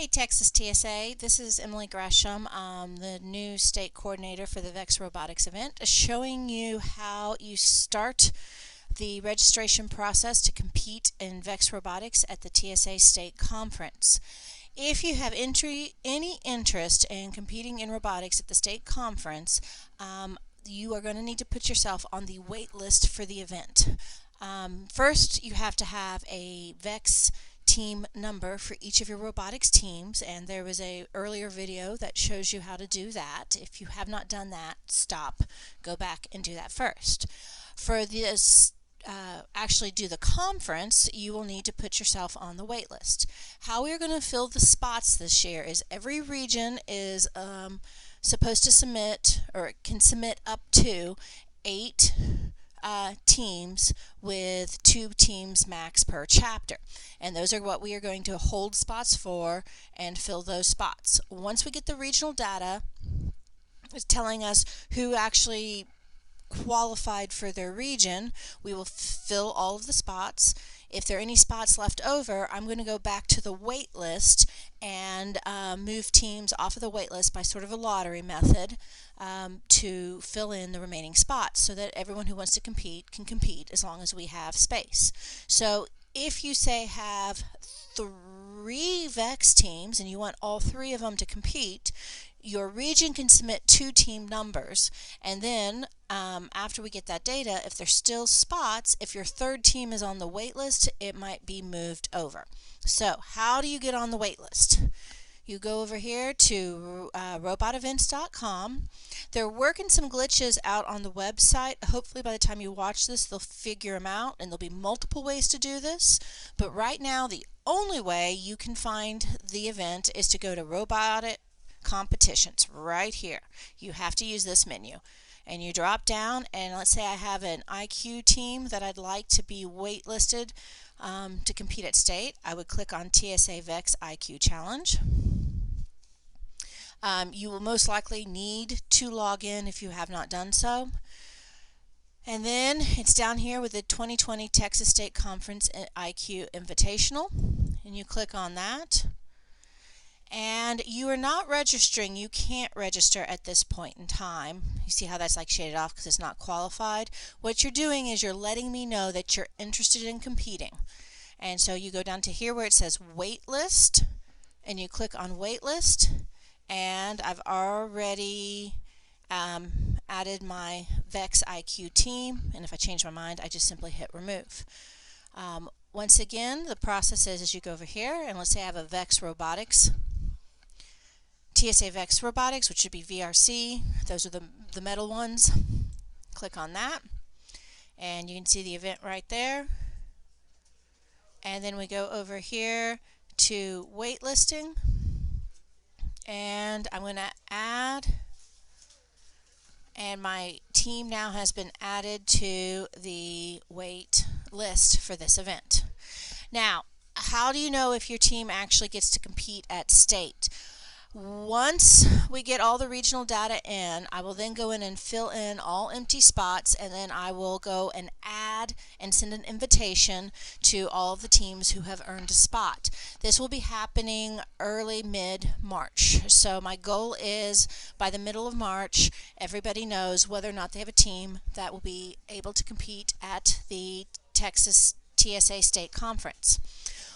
Hey Texas TSA, this is Emily Gresham, the new state coordinator for the VEX Robotics event, showing you how you start the registration process to compete in VEX Robotics at the TSA State Conference. If you have any interest in competing in robotics at the state conference, you are going to need to put yourself on the wait list for the event. First, you have to have a VEX team number for each of your robotics teams, and there was a earlier video that shows you how to do that. If you have not done that, stop, go back and do that first. For this actually do the conference, you will need to put yourself on the wait list. How we're going to fill the spots this year is every region is supposed to submit, or can submit up to 8 teams with 2 teams max per chapter, and those are what we are going to hold spots for and fill those spots. Once we get the regional data, it's telling us who actually qualified for their region, we will fill all of the spots. If there are any spots left over, I'm going to go back to the wait list and move teams off of the wait list by sort of a lottery method to fill in the remaining spots so that everyone who wants to compete can compete as long as we have space. So if you say have 3 VEX teams and you want all 3 of them to compete, your region can submit 2 team numbers, and then after we get that data, if there's still spots, if your 3rd team is on the wait list, it might be moved over. So how do you get on the wait list? You go over here to robotevents.com. They're working some glitches out on the website. Hopefully by the time you watch this, they'll figure them out, and there'll be multiple ways to do this. But right now, the only way you can find the event is to go to Robotic Competitions right here. You have to use this menu. And you drop down, and let's say I have an IQ team that I'd like to be waitlisted to compete at state. I would click on TSA VEX IQ Challenge. You will most likely need to log in if you have not done so. And then it's down here with the 2020 Texas State Conference IQ Invitational, and you click on that. And you are not registering. You can't register at this point in time. You see how that's like shaded off because it's not qualified? What you're doing is you're letting me know that you're interested in competing. And so you go down to here where it says wait list, and you click on wait list, and I've already added my VEX IQ team, and if I change my mind, I just simply hit remove. Once again, the process is you go over here, and let's say I have a VEX Robotics, TSA VEX Robotics, which should be VRC. Those are the metal ones. Click on that, and you can see the event right there. And then we go over here to waitlisting, and I'm going to add, and my team now has been added to the wait list for this event. Now, how do you know if your team actually gets to compete at state? Once we get all the regional data in, I will then go in and fill in all empty spots, and then I will go and add and send an invitation to all of the teams who have earned a spot. This will be happening early mid-March. So my goal is by the middle of March, everybody knows whether or not they have a team that will be able to compete at the Texas TSA State Conference.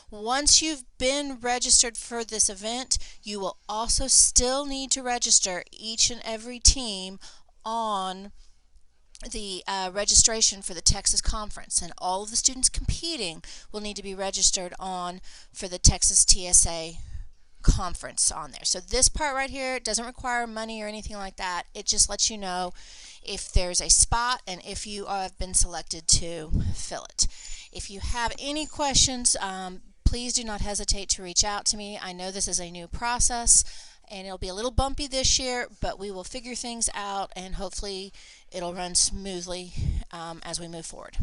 Once you've been registered for this event, you will also still need to register each and every team on the registration for the Texas Conference, and all of the students competing will need to be registered on for the Texas TSA Conference on there. So this part right here doesn't require money or anything like that. It just lets you know if there's a spot and if you have been selected to fill it. If you have any questions, please do not hesitate to reach out to me. I know this is a new process, and it'll be a little bumpy this year, but we will figure things out, and hopefully it'll run smoothly as we move forward.